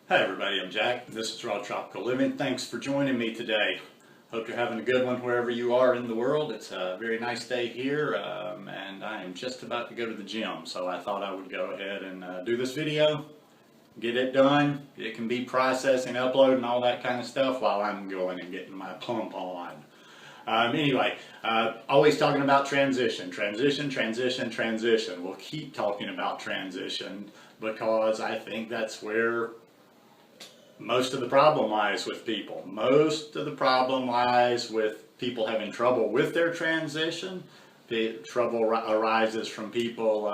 Hi everybody, I'm Jack. This is Raw Tropical Living. Thanks for joining me today. Hope you're having a good one wherever you are in the world. It's a very nice day here, and I am just about to go to the gym, so I thought I would go ahead and do this video, get it done. It can be processing, uploading, all that kind of stuff while I'm going and getting my pump on. Anyway, always talking about transition. We'll keep talking about transition because I think that's where most of the problem lies with people. Most of the problem lies with people having trouble with their transition. The trouble arises from people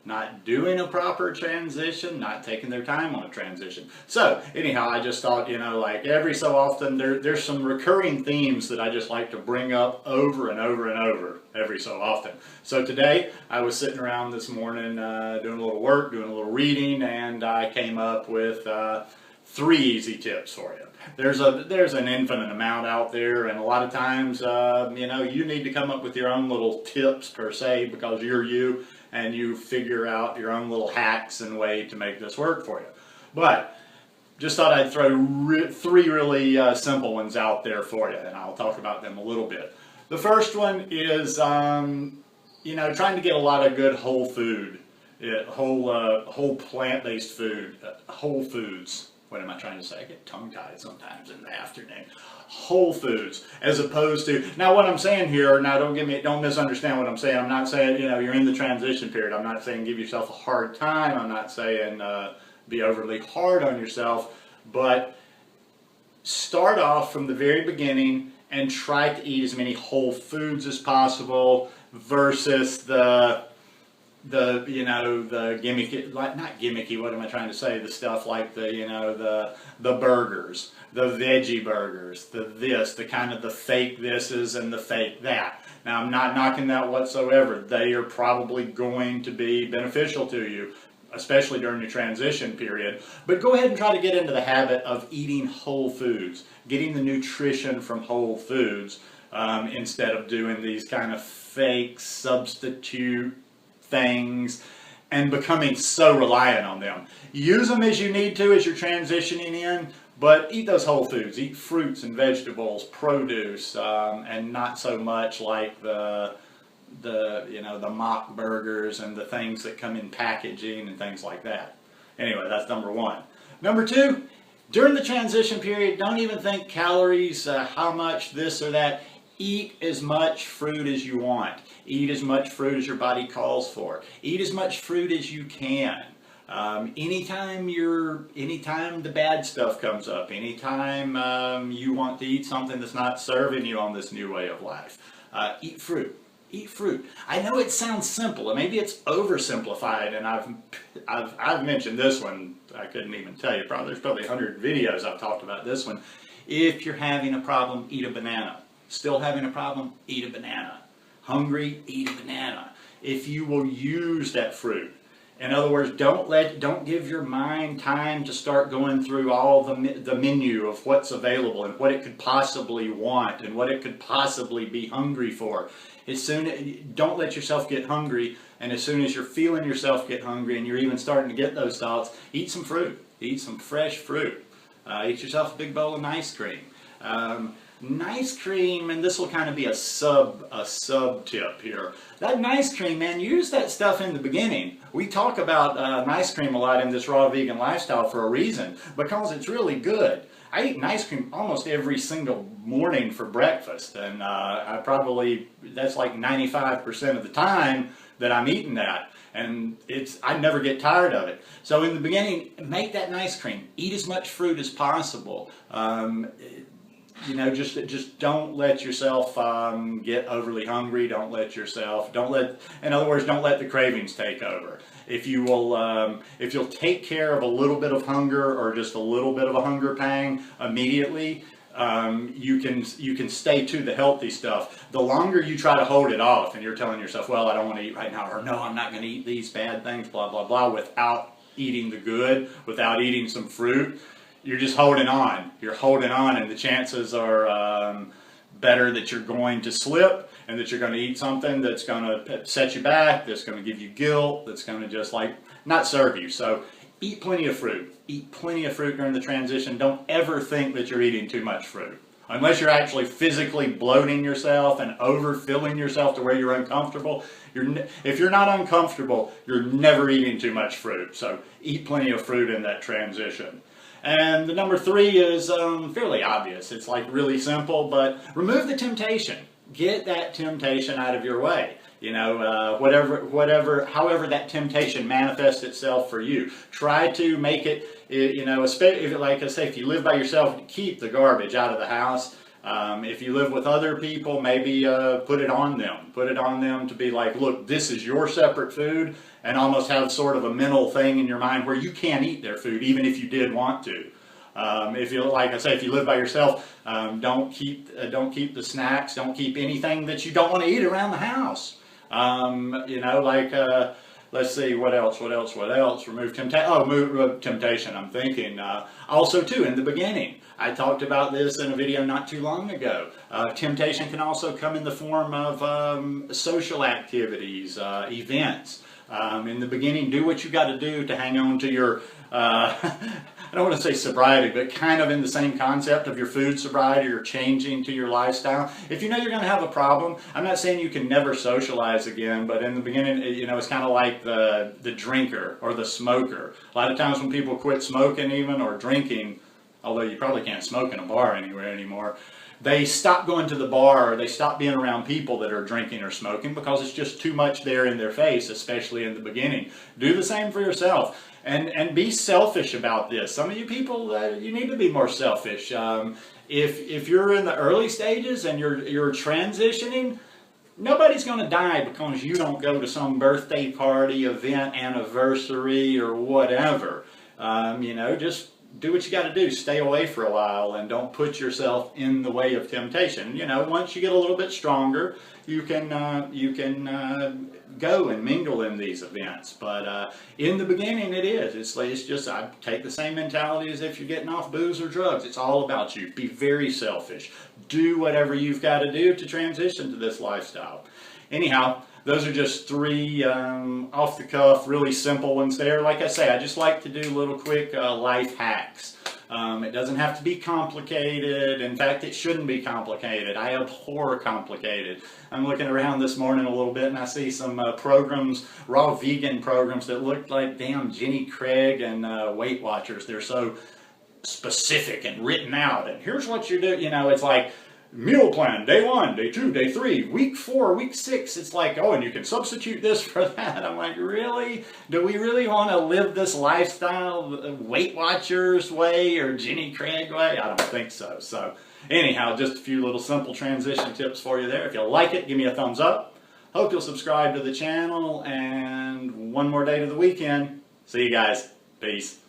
not doing a proper transition, not taking their time on a transition. So anyhow, I just thought, like every so often there's some recurring themes that I just like to bring up over and over and over every so often. So today I was sitting around this morning doing a little work, doing a little reading, and I came up with 3 easy tips for you. There's an infinite amount out there, and a lot of times, you need to come up with your own little tips per se because you're you, and you figure out your own little hacks and way to make this work for you. But just thought I'd throw 3 really simple ones out there for you, and I'll talk about them a little bit. The first one is, trying to get a lot of good whole food, whole plant-based food, whole foods. What am I trying to say? I get tongue-tied sometimes in the afternoon. Whole foods, as opposed to, now what I'm saying here, now don't misunderstand what I'm saying. I'm not saying, you're in the transition period. I'm not saying give yourself a hard time. I'm not saying be overly hard on yourself, but start off from the very beginning and try to eat as many whole foods as possible versus the gimmicky, not gimmicky, what am I trying to say? The stuff like the burgers, the veggie burgers, the kind of the fake thises and the fake that. Now, I'm not knocking that whatsoever. They are probably going to be beneficial to you, especially during your transition period. But go ahead and try to get into the habit of eating whole foods, getting the nutrition from whole foods, instead of doing these kind of fake substitute things and becoming so reliant on them. Use them as you need to as you're transitioning in, but eat those whole foods. Eat fruits and vegetables, produce, and not so much like the mock burgers and the things that come in packaging and things like that. Anyway, that's number 1. Number 2, during the transition period, don't even think calories, how much this or that. Eat as much fruit as you want. Eat as much fruit as your body calls for. Eat as much fruit as you can. Anytime the bad stuff comes up, anytime you want to eat something that's not serving you on this new way of life, eat fruit. Eat fruit. I know it sounds simple, and maybe it's oversimplified, and I've mentioned this one. I couldn't even tell you. There's probably 100 videos I've talked about this one. If you're having a problem, eat a banana. Still having a problem, eat a banana. Hungry, eat a banana. If you will use that fruit. In other words, don't give your mind time to start going through all the menu of what's available and what it could possibly want and what it could possibly be hungry for. Don't let yourself get hungry, and as soon as you're feeling yourself get hungry and you're even starting to get those thoughts, eat some fruit. Eat some fresh fruit. Eat yourself a big bowl of nice cream. Nice cream, and this will kind of be a sub tip here. That nice cream, man, use that stuff in the beginning. We talk about nice cream a lot in this raw vegan lifestyle for a reason, because it's really good. I eat nice cream almost every single morning for breakfast, and that's like 95% of the time that I'm eating that. And I never get tired of it. So in the beginning, make that nice cream. Eat as much fruit as possible. Just don't let yourself get overly hungry. In other words, don't let the cravings take over. If you'll take care of a little bit of hunger or just a little bit of a hunger pang immediately, you can stay to the healthy stuff. The longer you try to hold it off and you're telling yourself, well, I don't want to eat right now, or no, I'm not going to eat these bad things, blah, blah, blah, without eating the good, without eating some fruit, you're just holding on. You're holding on, and the chances are better that you're going to slip and that you're going to eat something that's going to set you back, that's going to give you guilt, that's going to just not serve you. So eat plenty of fruit. Eat plenty of fruit during the transition. Don't ever think that you're eating too much fruit. Unless you're actually physically bloating yourself and overfilling yourself to where you're uncomfortable. If you're not uncomfortable, you're never eating too much fruit. So eat plenty of fruit in that transition. And the number 3 is fairly obvious. It's like really simple, but remove the temptation. Get that temptation out of your way. You know, however that temptation manifests itself for you. Try to make it, you know, like I say, if you live by yourself, keep the garbage out of the house. If you live with other people, maybe put it on them. Put it on them to be like, look, this is your separate food, and almost have sort of a mental thing in your mind where you can't eat their food, even if you did want to. If you, like I say, if you live by yourself, don't keep the snacks. Don't keep anything that you don't want to eat around the house. You know, like, let's see, what else? Remove temptation. I'm thinking, also too, in the beginning, I talked about this in a video not too long ago. Temptation can also come in the form of social activities, events. In the beginning, do what you got to do to hang on to your, I don't want to say sobriety, but kind of in the same concept of your food sobriety or changing to your lifestyle. If you know you're going to have a problem, I'm not saying you can never socialize again, but in the beginning, you know, it's kind of like the drinker or the smoker. A lot of times when people quit smoking even or drinking, although you probably can't smoke in a bar anywhere anymore, they stop going to the bar or they stop being around people that are drinking or smoking because it's just too much there in their face, especially in the beginning. Do the same for yourself. And be selfish about this. Some of you people, you need to be more selfish. If you're in the early stages and you're transitioning, nobody's going to die because you don't go to some birthday party, event, anniversary, or whatever. You know, just do what you got to do. Stay away for a while and don't put yourself in the way of temptation. You know, once you get a little bit stronger, you can go and mingle in these events. But in the beginning, it's just, I take the same mentality as if you're getting off booze or drugs. It's all about you. Be very selfish. Do whatever you've got to do to transition to this lifestyle. Anyhow, those are just 3 off the cuff, really simple ones there. Like I say, I just like to do little quick life hacks. It doesn't have to be complicated. In fact, it shouldn't be complicated. I abhor complicated. I'm looking around this morning a little bit and I see some programs, raw vegan programs that look like damn Jenny Craig and Weight Watchers. They're so specific and written out. And here's what you do. You know, it's like, meal plan, day 1, day 2, day 3, week 4, week 6. It's like, oh, and you can substitute this for that. I'm like, really? Do we really want to live this lifestyle Weight Watchers way or Jenny Craig way? I don't think so. So anyhow, just a few little simple transition tips for you there. If you like it, give me a thumbs up. Hope you'll subscribe to the channel. And one more day to the weekend. See you guys. Peace.